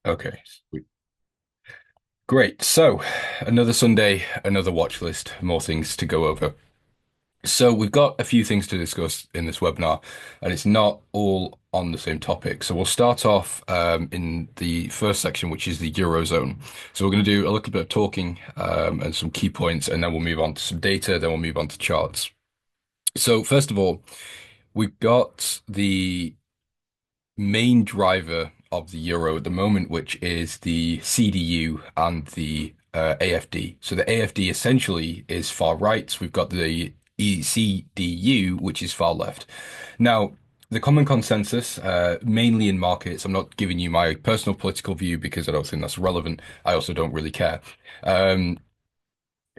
Okay. Sweet. Great. So, another Sunday, another watch list, more things to go over. So, we've got a few things to discuss in this webinar, and it's not all on the same topic. So, we'll start off in the first section, which is the Eurozone. So, we're going to do a little bit of talking and some key points, and then we'll move on to some data, then we'll move on to charts. So, first of all, we've got the main driver of the euro at the moment, which is the CDU and the AFD. So the AFD essentially is far right. We've got the ECDU, which is far left. Now, the common consensus, mainly in markets, I'm not giving you my personal political view because I don't think that's relevant. I also don't really care. Um,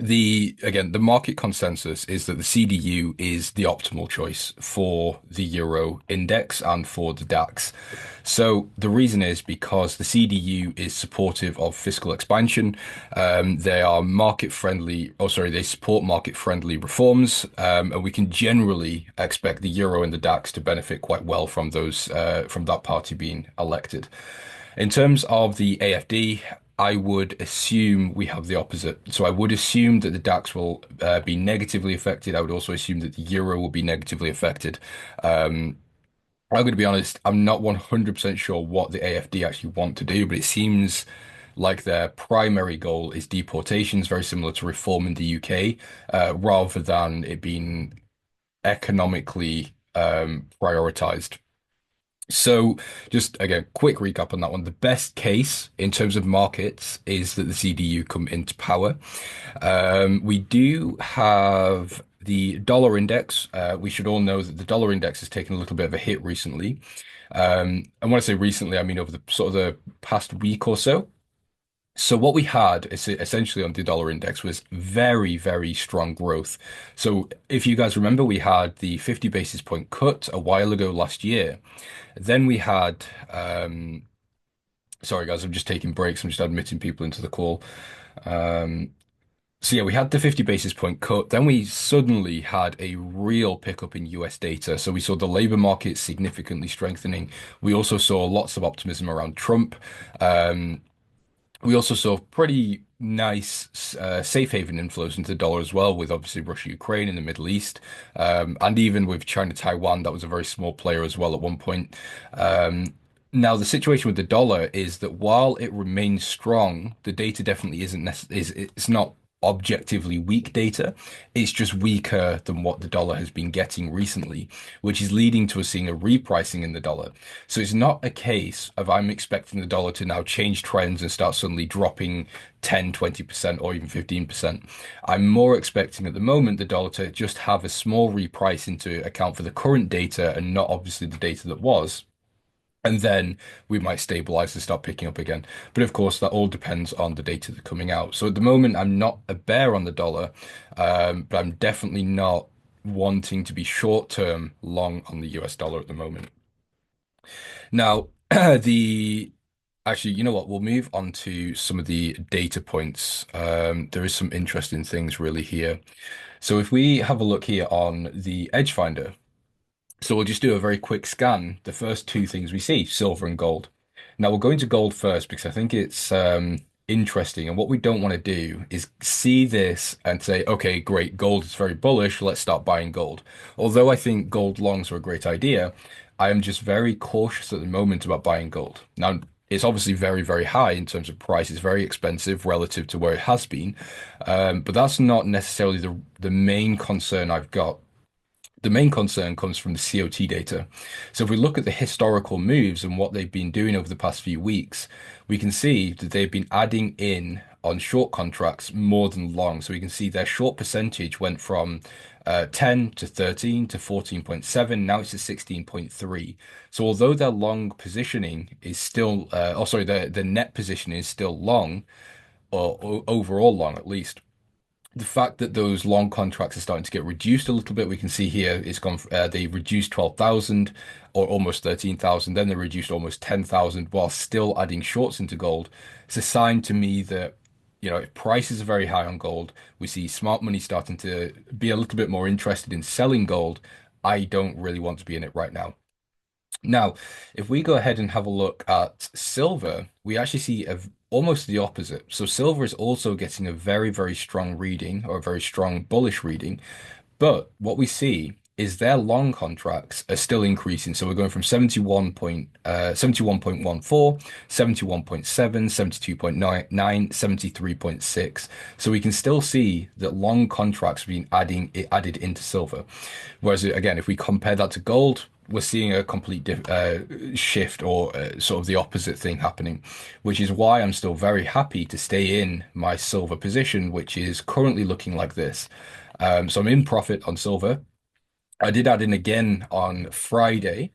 the market consensus is that the CDU is the optimal choice for the euro index and for the DAX. So the reason is because the CDU is supportive of fiscal expansion. They are market friendly, oh sorry, they support market friendly reforms, and we can generally expect the euro and the DAX to benefit quite well from those from that party being elected. In terms of the AFD, I would assume we have the opposite. So I would assume that the DAX will be negatively affected. I would also assume that the euro will be negatively affected. Um, I'm going to be honest, I'm not 100% sure what the AFD actually want to do, but it seems like their primary goal is deportations, very similar to reform in the UK, rather than it being economically prioritized. So, just again, quick recap on that one. The best case in terms of markets is that the CDU come into power. We do have the dollar index. We should all know that the dollar index has taken a little bit of a hit recently. And when I say recently, I mean over the sort of the past week or so. So what we had essentially on the dollar index was very, very strong growth. So if you guys remember, we had the 50 basis point cut a while ago last year. Then we had, sorry guys, I'm just taking breaks. I'm just admitting people into the call. Um, so yeah, we had the 50 basis point cut. Then we suddenly had a real pickup in US data. So we saw the labor market significantly strengthening. We also saw lots of optimism around Trump. Um, we also saw pretty nice safe haven inflows into the dollar as well, with obviously Russia, Ukraine in the Middle East, and even with China, Taiwan, that was a very small player as well at one point. Now the situation with the dollar is that while it remains strong, the data definitely isn't is it's not objectively weak data. It's just weaker than what the dollar has been getting recently, which is leading to us seeing a repricing in the dollar. So it's not a case of I'm expecting the dollar to now change trends and start suddenly dropping 10, 20% or even 15%. I'm more expecting at the moment the dollar to just have a small reprice into account for the current data and not obviously the data that was. And then we might stabilize and start picking up again. But of course, that all depends on the data that's coming out. So at the moment, I'm not a bear on the dollar, but I'm definitely not wanting to be short term long on the US dollar at the moment. Now, the actually, you know what? We'll move on to some of the data points. There is some interesting things really here. So if we have a look here on the Edge Finder, so we'll just do a very quick scan. The first two things we see, silver and gold. Now we'll go into gold first because I think it's interesting. And what we don't want to do is see this and say, okay, great, gold is very bullish. Let's start buying gold. Although I think gold longs are a great idea, I am just very cautious at the moment about buying gold. Now, it's obviously very, very high in terms of price. It's very expensive relative to where it has been. But that's not necessarily the main concern I've got. The main concern comes from the COT data. So if we look at the historical moves and what they've been doing over the past few weeks, we can see that they've been adding in on short contracts more than long. So we can see their short percentage went from 10 to 13 to 14.7. Now it's at 16.3. So although their long positioning is still, oh sorry, the net position is still long, or overall long at least, the fact that those long contracts are starting to get reduced a little bit, we can see here it's gone, they reduced 12,000 or almost 13,000, then they reduced almost 10,000 while still adding shorts into gold. It's a sign to me that, if prices are very high on gold, we see smart money starting to be a little bit more interested in selling gold. I don't really want to be in it right now. Now, if we go ahead and have a look at silver, we actually see almost the opposite. So silver is also getting a very, very strong reading or a very strong bullish reading. But what we see is their long contracts are still increasing. So we're going from 71.14, 71.7, 72.99, 73.6. So we can still see that long contracts being added into silver. Whereas again, if we compare that to gold, we're seeing a complete shift or sort of the opposite thing happening, which is why I'm still very happy to stay in my silver position, which is currently looking like this. So I'm in profit on silver. I did add in again on Friday,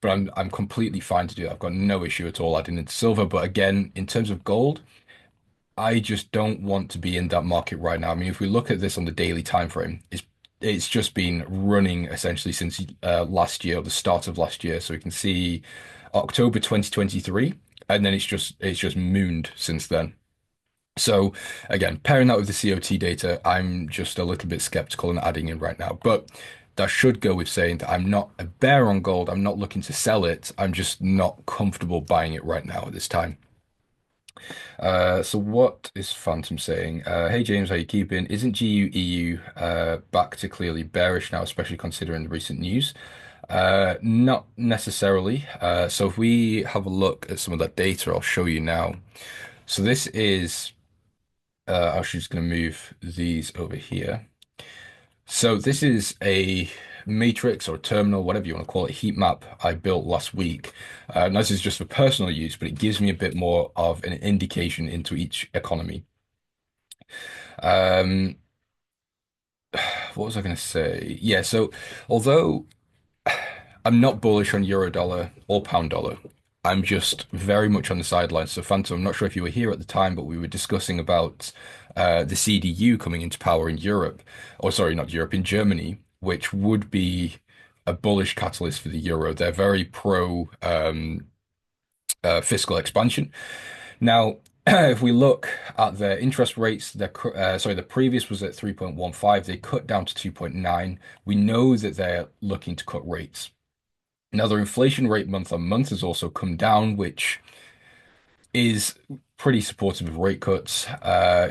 but I'm completely fine to do it. I've got no issue at all adding into silver. But again, in terms of gold, I just don't want to be in that market right now. I mean, if we look at this on the daily time frame, it's just been running essentially since last year, or the start of last year. So we can see October 2023, and then it's just mooned since then. So again, pairing that with the COT data, I'm just a little bit skeptical and adding in right now. But that should go with saying that I'm not a bear on gold. I'm not looking to sell it. I'm just not comfortable buying it right now at this time. So what is Phantom saying? Hey James, how you keeping? Isn't GU back to clearly bearish now, especially considering the recent news? Not necessarily. So if we have a look at some of that data, I'll show you now. So this is I'm actually just going to move these over here. So this is a matrix or terminal, whatever you want to call it, heat map I built last week. Now this is just for personal use, but it gives me a bit more of an indication into each economy. Um, what was I going to say? Yeah, so although I'm not bullish on euro dollar or pound dollar, I'm just very much on the sidelines. So, Phantom, I'm not sure if you were here at the time, but we were discussing about the CDU coming into power in Europe, or sorry, not Europe, in Germany, which would be a bullish catalyst for the euro. They're very pro fiscal expansion. Now, if we look at their interest rates, sorry, the previous was at 3.15. They cut down to 2.9. We know that they're looking to cut rates. Now, their inflation rate month on month has also come down, which is pretty supportive of rate cuts.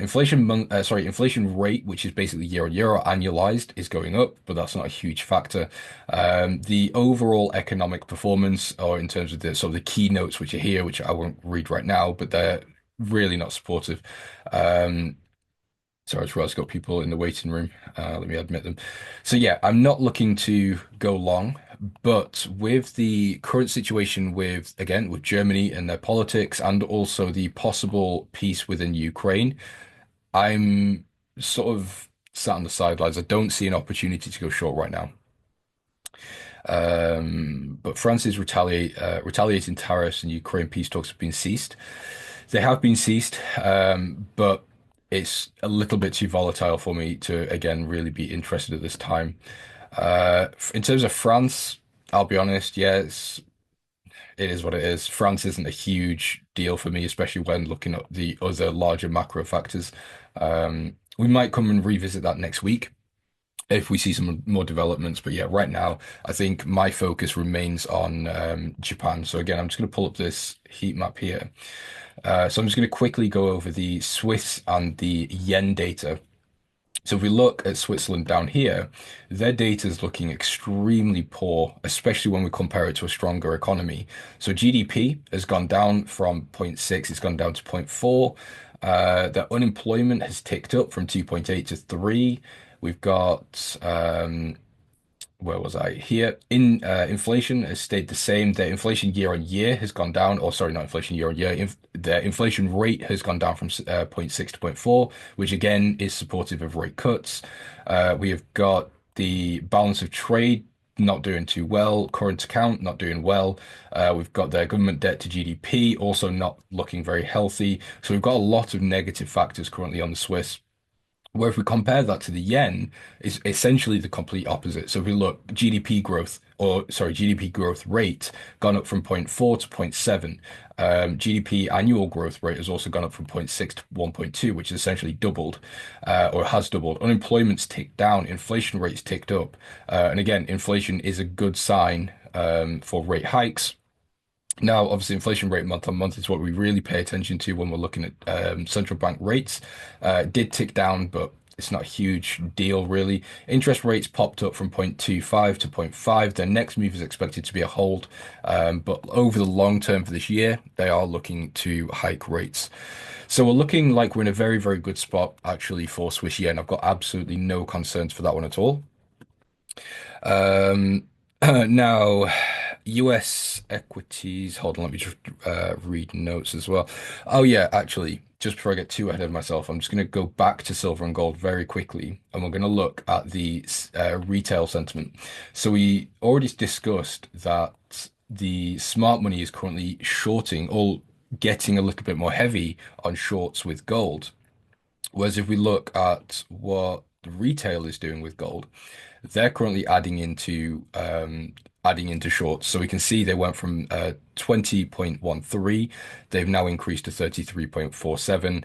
Inflation rate, which is basically year on year or annualized, is going up, but that's not a huge factor. The overall economic performance, or in terms of the sort of the keynotes which are here, which I won't read right now, but they're really not supportive. Um, Sorry, as well, it's got people in the waiting room. Let me admit them. So yeah, I'm not looking to go long, but with the current situation with, again, with Germany and their politics and also the possible peace within Ukraine, I'm sort of sat on the sidelines. I don't see an opportunity to go short right now. But France's retaliating tariffs and Ukraine peace talks have been ceased. They have been ceased, but it's a little bit too volatile for me to, again, really be interested at this time. In terms of France, I'll be honest, it is what it is. France isn't a huge deal for me, especially when looking at the other larger macro factors. We might come and revisit that next week if we see some more developments. But yeah, right now, I think my focus remains on Japan. So again, I'm just going to pull up this heat map here. So I'm just going to quickly go over the Swiss and the yen data. So if we look at Switzerland down here, their data is looking extremely poor, especially when we compare it to a stronger economy. So GDP has gone down from zero point 0.6, it's gone down to zero point 0.4. Their unemployment has ticked up from 2.8 to 3. We've got where was I? Here in inflation has stayed the same. Their inflation year on year has gone down, or sorry, not inflation year on year. Their inflation rate has gone down from zero point 0.6 to zero point 0.4, which again is supportive of rate cuts. We have got the balance of trade not doing too well, current account not doing well. We've got their government debt to GDP also not looking very healthy. So we've got a lot of negative factors currently on the Swiss. Where if we compare that to the yen, it's essentially the complete opposite. So if we look GDP growth, or sorry, GDP growth rate gone up from zero point 0.4 to zero point 0.7. GDP annual growth rate has also gone up from zero point 0.6 to 1.2, which is essentially doubled, or has doubled. Unemployment's ticked down, inflation rates ticked up. And again, inflation is a good sign for rate hikes. Now, obviously, inflation rate month on month is what we really pay attention to when we're looking at central bank rates. It did tick down, but it's not a huge deal, really. Interest rates popped up from 0.25 to zero point 0.5. Their next move is expected to be a hold, but over the long term for this year, they are looking to hike rates. So we're looking like we're in a very, very good spot actually for Swiss yen. I've got absolutely no concerns for that one at all. Um, now, US equities. Hold on, let me just read notes as well. Oh yeah, actually, just before I get too ahead of myself, I'm just going to go back to silver and gold very quickly, and we're going to look at the retail sentiment. So we already discussed that the smart money is currently shorting or getting a little bit more heavy on shorts with gold. Whereas if we look at what the retail is doing with gold, they're currently adding into shorts. So we can see they went from 20.13, they've now increased to 33.47.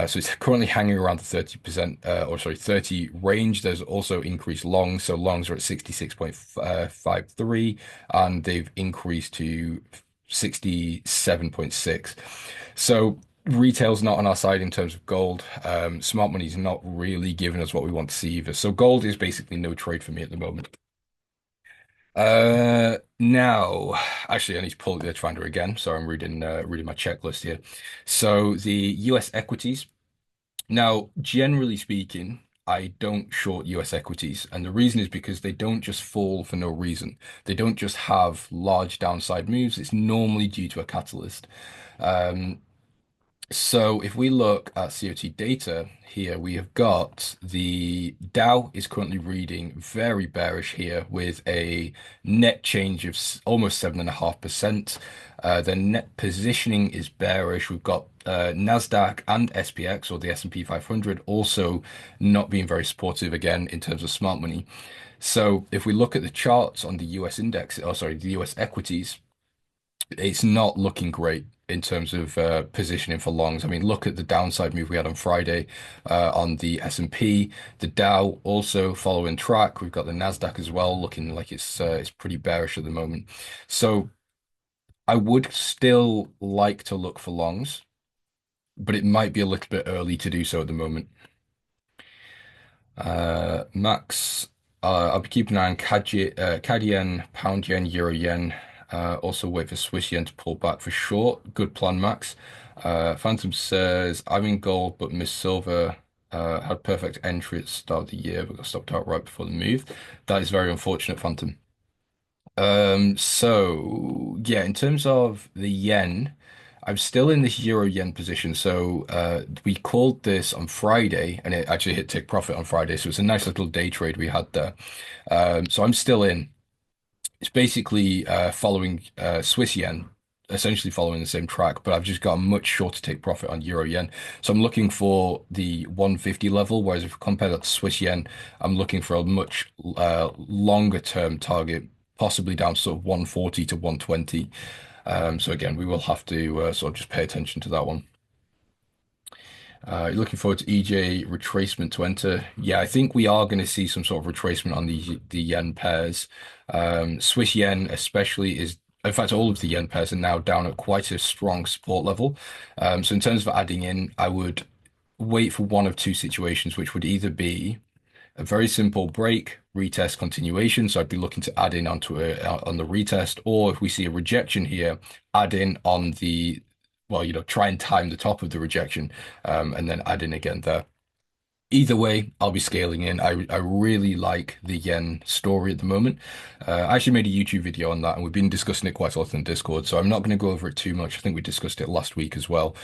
So it's currently hanging around the 30%, or sorry, 30 range. There's also increased longs. So longs are at 66.53 and they've increased to 67.6. So retail's not on our side in terms of gold. Smart money's not really giving us what we want to see either. So gold is basically no trade for me at the moment. Now, actually, I need to pull the finder again. So I'm reading my checklist here. So the US equities. Now, generally speaking, I don't short US equities, and the reason is because they don't just fall for no reason. They don't just have large downside moves. It's normally due to a catalyst. Um, so if we look at COT data here, we have got the Dow is currently reading very bearish here with a net change of almost 7.5%. The net positioning is bearish. We've got Nasdaq and SPX or the S&P 500 also not being very supportive again in terms of smart money. So if we look at the charts on the US index, oh sorry, the US equities, it's not looking great in terms of positioning for longs. I mean, look at the downside move we had on Friday on the S&P, the Dow also following track. We've got the Nasdaq as well, looking like it's pretty bearish at the moment. So I would still like to look for longs, but it might be a little bit early to do so at the moment. Max, I'll be keeping an eye on CAD yen, pound yen, euro yen. Also wait for Swiss yen to pull back for short. Good plan, Max. Phantom says, I'm in gold but missed silver. Had perfect entry at the start of the year, but got stopped out right before the move. That is very unfortunate, Phantom. So yeah, in terms of the yen, I'm still in this euro yen position. So we called this on Friday and it actually hit take profit on Friday. So it's a nice little day trade we had there. So I'm still in. It's basically following Swiss yen, essentially following the same track, but I've just got a much shorter take profit on euro yen. So I'm looking for the 150 level, whereas if we compare that to Swiss yen, I'm looking for a much longer term target, possibly down to sort of 140 to 120. So again, we will have to sort of just pay attention to that one. You're looking forward to EJ retracement to enter. Yeah, I think we are going to see some sort of retracement on the yen pairs. Swiss yen especially is, in fact, all of the yen pairs are now down at quite a strong support level. So in terms of adding in, I would wait for one of two situations, which would either be a very simple break, retest, continuation. So I'd be looking to add in onto on the retest, or if we see a rejection here, add in on the well, try and time the top of the rejection, and then add in again there. Either way, I'll be scaling in. I really like the yen story at the moment. I actually made a YouTube video on that, and we've been discussing it quite a lot in Discord, so I'm not going to go over it too much. I think we discussed it last week as well.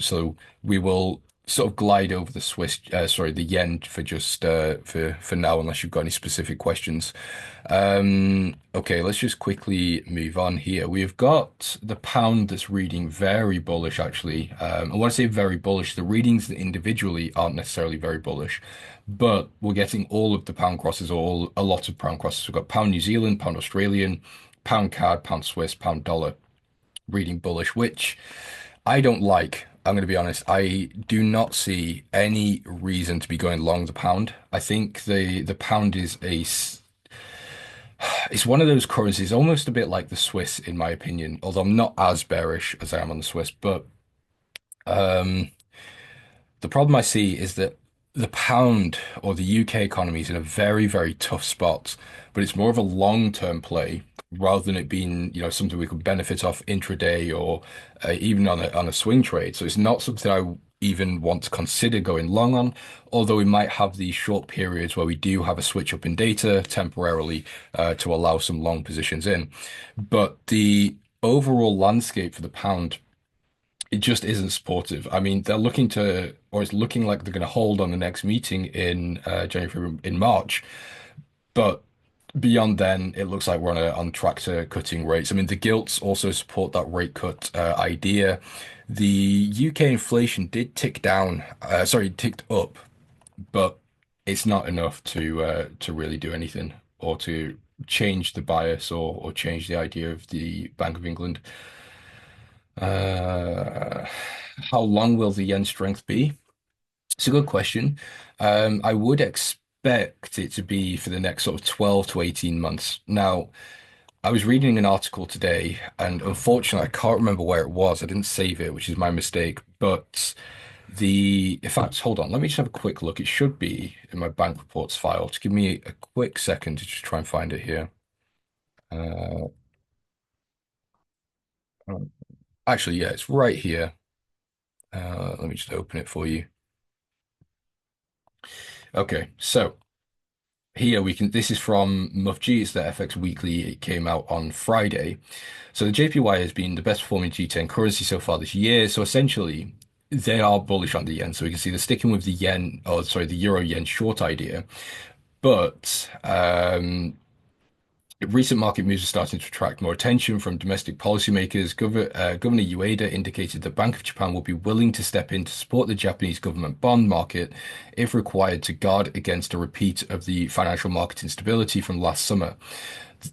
So we will sort of glide over the the yen for just for now, unless you've got any specific questions. Okay, let's just quickly move on here. We've got the pound that's reading very bullish, actually. I want to say very bullish. The readings individually aren't necessarily very bullish, but we're getting all of the pound crosses, or a lot of pound crosses. We've got pound New Zealand, pound Australian, pound CAD, pound Swiss, pound dollar reading bullish, which I don't like. I'm going to be honest. I do not see any reason to be going long the pound. I think the pound is It's one of those currencies, almost a bit like the Swiss, in my opinion, although I'm not as bearish as I am on the Swiss. But um, the problem I see is that the pound or the UK economy is in a very, very tough spot, but it's more of a long-term play rather than it being, something we could benefit off intraday or even on a swing trade. So it's not something I even want to consider going long on, although we might have these short periods where we do have a switch up in data temporarily to allow some long positions in. But the overall landscape for the pound, it just isn't supportive. I mean, they're looking to, or it's looking like they're going to hold on the next meeting in January, in March. But beyond then, it looks like we're on track to cutting rates. I mean, the gilts also support that rate cut idea. The UK inflation did tick down, ticked up, but it's not enough to really do anything or to change the bias or change the idea of the Bank of England. Uh, how long will the yen strength be? It's a good question. I would expect it to be for the next sort of 12 to 18 months. Now, I was reading an article today, and unfortunately, I can't remember where it was. I didn't save it, which is my mistake. But in fact, hold on, let me just have a quick look. It should be in my bank reports file. Just give me a quick second to just try and find it here. Uh, actually, yeah, it's right here. Let me just open it for you. Okay, so. Here we can, this is from MUFG, it's the FX Weekly. It came out on Friday. So the JPY has been the best performing G10 currency so far this year. So essentially, they are bullish on the yen. So we can see they're sticking with the yen, or sorry, the euro yen short idea. But recent market moves are starting to attract more attention from domestic policymakers. Governor Ueda indicated the Bank of Japan will be willing to step in to support the Japanese government bond market if required to guard against a repeat of the financial market instability from last summer.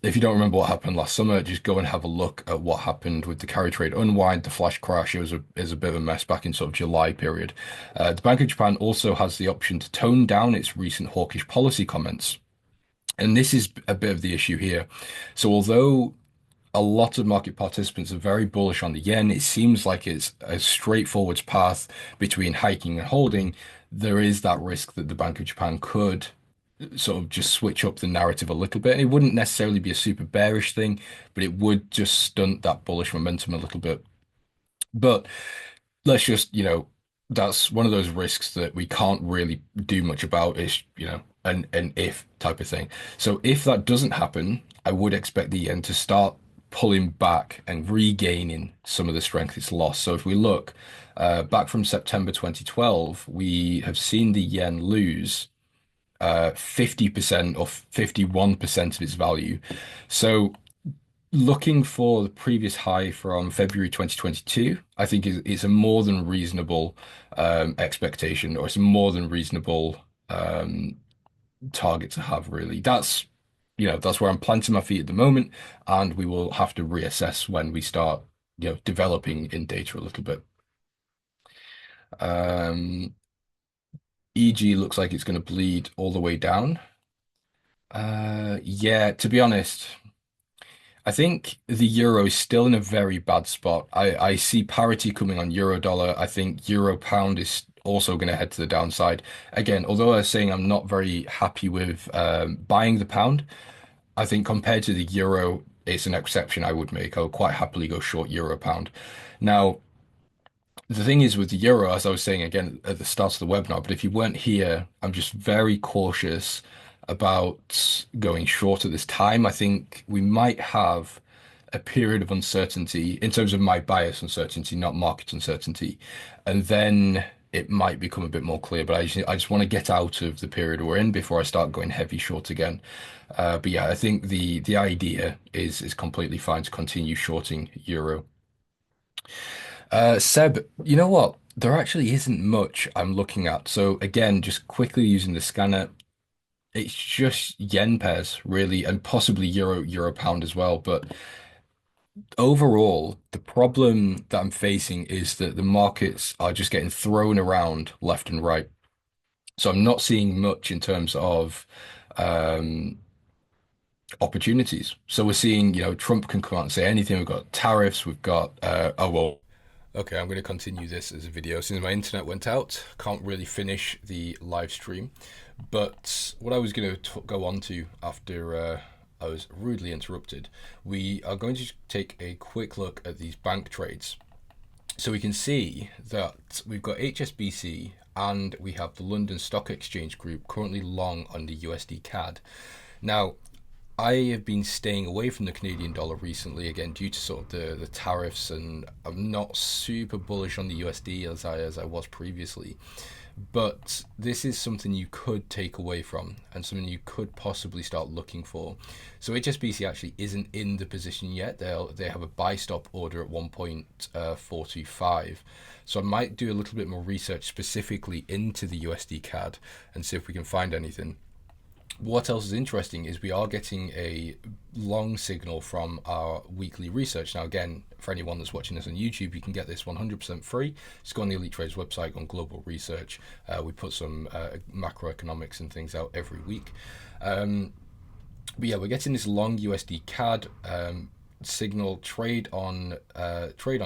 If you don't remember what happened last summer, just go and have a look at what happened with the carry trade unwind, the flash crash. It was a bit of a mess back in sort of July period. The Bank of Japan also has the option to tone down its recent hawkish policy comments. And this is a bit of the issue here. So although a lot of market participants are very bullish on the yen, it seems like it's a straightforward path between hiking and holding. There is that risk that the Bank of Japan could sort of just switch up the narrative a little bit. And it wouldn't necessarily be a super bearish thing, but it would just stunt that bullish momentum a little bit. But let's just, that's one of those risks that we can't really do much about is, an if type of thing. So if that doesn't happen, I would expect the yen to start pulling back and regaining some of the strength it's lost. So if we look back from September 2012, we have seen the yen lose 50% or 51% of its value. So looking for the previous high from February 2022, I think is a more than reasonable expectation, or it's a more than reasonable target to have, really. That's where I'm planting my feet at the moment, and we will have to reassess when we start, developing in data a little bit. Um, EG looks like it's going to bleed all the way down. Yeah, to be honest. I think the euro is still in a very bad spot. I see parity coming on euro dollar. I think euro pound is also going to head to the downside. Again, although I was saying I'm not very happy with buying the pound, I think compared to the euro, it's an exception I would make. I would quite happily go short euro pound. Now, the thing is with the euro, as I was saying again at the start of the webinar, but if you weren't here, I'm just very cautious about going short at this time. I think we might have a period of uncertainty in terms of my bias uncertainty, not market uncertainty. And then it might become a bit more clear, but I just want to get out of the period we're in before I start going heavy short again. But yeah, I think the idea is completely fine to continue shorting euro. Seb, you know what? There actually isn't much I'm looking at. So again, just quickly using the scanner, it's just yen pairs really, and possibly euro pound as well. But overall, the problem that I'm facing is that the markets are just getting thrown around left and right. So I'm not seeing much in terms of um, opportunities. So we're seeing, Trump can come out and say anything. We've got tariffs, we've got, oh, well, okay, I'm going to continue this as a video since my internet went out. Can't really finish the live stream. But what I was going to go on to after I was rudely interrupted, we are going to take a quick look at these bank trades. So we can see that we've got HSBC and we have the London Stock Exchange Group currently long on the USD CAD. Now, I have been staying away from the Canadian dollar recently, again, due to sort of the tariffs, and I'm not super bullish on the USD as I was previously. But this is something you could take away from and something you could possibly start looking for. So HSBC actually isn't in the position yet. They have a buy stop order at 1.425. So I might do a little bit more research specifically into the USD CAD and see if we can find anything. What else is interesting is we are getting a long signal from our weekly research. Now, again, for anyone that's watching this on YouTube, you can get this 100% free. Just go on the Elite Traders website on Global Research. We put some macroeconomics and things out every week. But yeah, we're getting this long USD CAD signal, trade on trade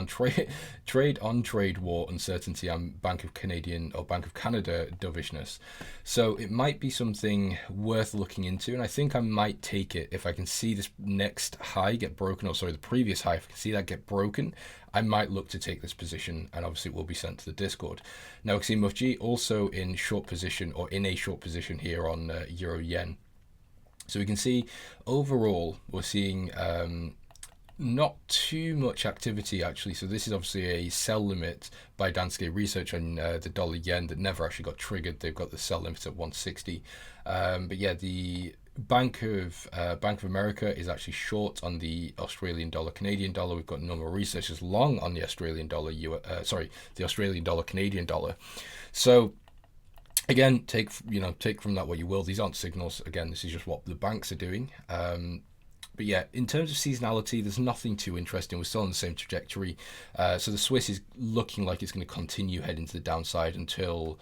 war uncertainty and Bank of Canada dovishness. So it might be something worth looking into, and I think I might take it if I can see this next high get broken, or sorry, the previous high, if I can see that get broken, I might look to take this position, and obviously it will be sent to the Discord. Now, Xi Mufji also in short position, or in a short position here on Euro Yen. So we can see overall we're seeing not too much activity actually. So this is obviously a sell limit by Danske Research on the dollar yen that never actually got triggered. They've got the sell limit at 160. But yeah, the Bank of America is actually short on the Australian dollar, Canadian dollar. We've got normal researchers long on the Australian dollar, the Australian dollar, Canadian dollar. So again, take from that what you will. These aren't signals. Again, this is just what the banks are doing. But yeah, in terms of seasonality, there's nothing too interesting. We're still on the same trajectory. So the Swiss is looking like it's going to continue heading to the downside until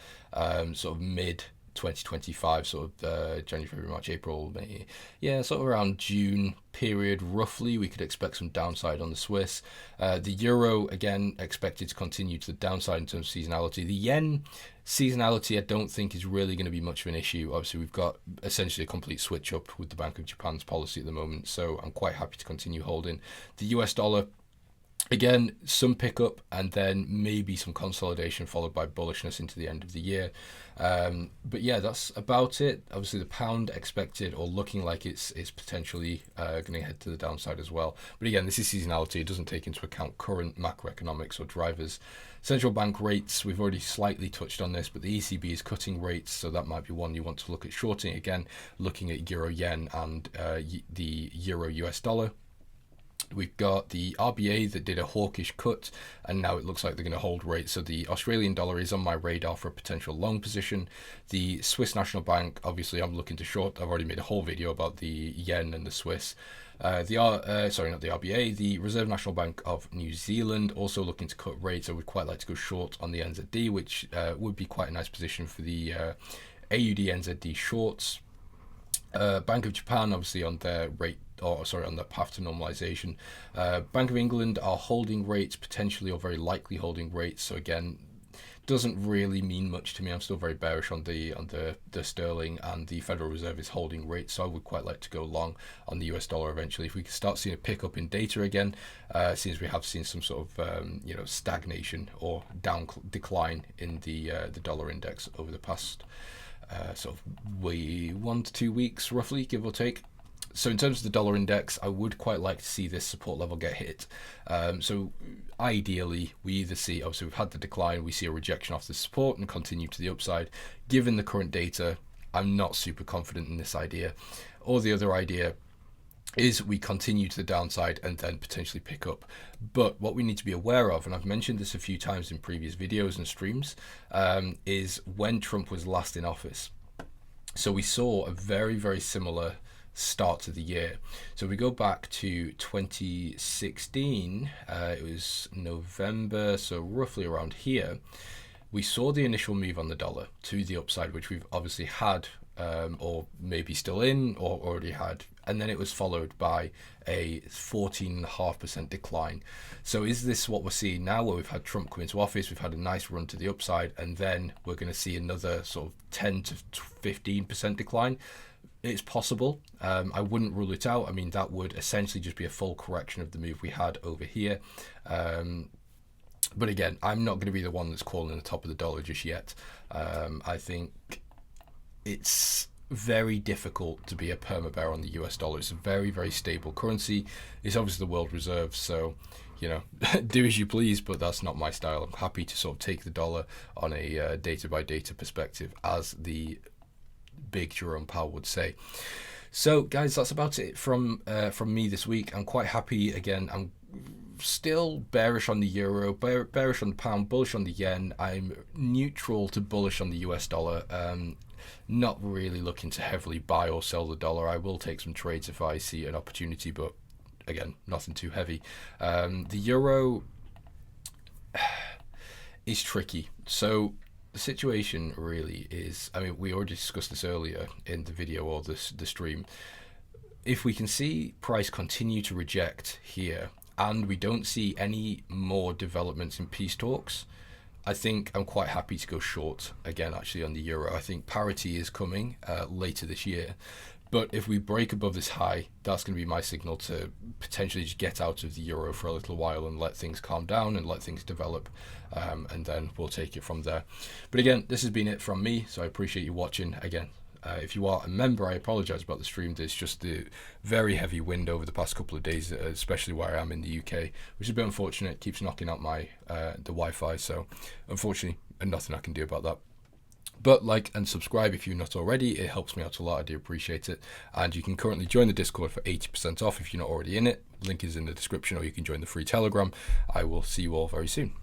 sort of mid 2025, sort of January, February, March, April, May. Yeah, sort of around June period, roughly, we could expect some downside on the Swiss. The euro, again, expected to continue to the downside in terms of seasonality. The yen seasonality, I don't think is really going to be much of an issue. Obviously, we've got essentially a complete switch up with the Bank of Japan's policy at the moment, so I'm quite happy to continue holding. The US dollar, again, some pickup and then maybe some consolidation followed by bullishness into the end of the year. But yeah, that's about it. Obviously, the pound expected or looking like it's potentially going to head to the downside as well. But again, this is seasonality. It doesn't take into account current macroeconomics or drivers. Central bank rates, we've already slightly touched on this, but the ECB is cutting rates, so that might be one you want to look at shorting. Again, looking at euro yen and the euro US dollar. We've got the RBA that did a hawkish cut, and now it looks like they're going to hold rates. So the Australian dollar is on my radar for a potential long position. The Swiss National Bank, obviously, I'm looking to short. I've already made a whole video about the yen and the Swiss. Not the RBA, the Reserve National Bank of New Zealand, also looking to cut rates. I would quite like to go short on the NZD, which would be quite a nice position for the AUD NZD shorts. Bank of Japan, obviously, on their on the path to normalization. Bank of England are holding rates, potentially or very likely holding rates. So again, doesn't really mean much to me. I'm still very bearish on the sterling, and the Federal Reserve is holding rates. So I would quite like to go long on the US dollar eventually. If we can start seeing a pickup in data again, since we have seen some sort of stagnation or decline in the dollar index over the past sort of 1 to 2 weeks, roughly, give or take. So in terms of the dollar index, I would quite like to see this support level get hit. So ideally, we either see, obviously we've had the decline, we see a rejection off the support and continue to the upside. Given the current data, I'm not super confident in this idea. Or the other idea is we continue to the downside and then potentially pick up. But what we need to be aware of, and I've mentioned this a few times in previous videos and streams, is when Trump was last in office. So we saw a very, very similar start to the year. So we go back to 2016, it was November, so roughly around here, we saw the initial move on the dollar to the upside, which we've obviously had or maybe still in, or already had. And then it was followed by a 14.5% decline. So is this what we're seeing now, where we've had Trump come into office, we've had a nice run to the upside, and then we're going to see another sort of 10 to 15% decline? It's possible. I wouldn't rule it out. I mean, that would essentially just be a full correction of the move we had over here. But again, I'm not going to be the one that's calling the top of the dollar just yet. I think it's very difficult to be a perma bear on the US dollar. It's a very, very stable currency. It's obviously the world reserve, so do as you please, but that's not my style. I'm happy to sort of take the dollar on a data by data perspective, as the big Jerome Powell would say. So guys, that's about it from me this week. I'm quite happy. Again, I'm still bearish on the euro, bearish on the pound, bullish on the yen. I'm neutral to bullish on the US dollar. Not really looking to heavily buy or sell the dollar. I will take some trades if I see an opportunity, but again, nothing too heavy. The euro is tricky. So the situation really is, I mean, we already discussed this earlier in the video or the stream. If we can see price continue to reject here, and we don't see any more developments in peace talks, I think I'm quite happy to go short again, actually, on the euro. I think parity is coming later this year. But if we break above this high, that's going to be my signal to potentially just get out of the euro for a little while and let things calm down and let things develop. And then we'll take it from there. But again, this has been it from me. So I appreciate you watching. Again, if you are a member, I apologize about the stream. There's just the very heavy wind over the past couple of days, especially where I am in the UK, which is a bit unfortunate. It keeps knocking out my the Wi-Fi. So unfortunately, nothing I can do about that. But like and subscribe if you're not already. It helps me out a lot. I do appreciate it. And you can currently join the Discord for 80% off if you're not already in it. Link is in the description, or you can join the free Telegram. I will see you all very soon.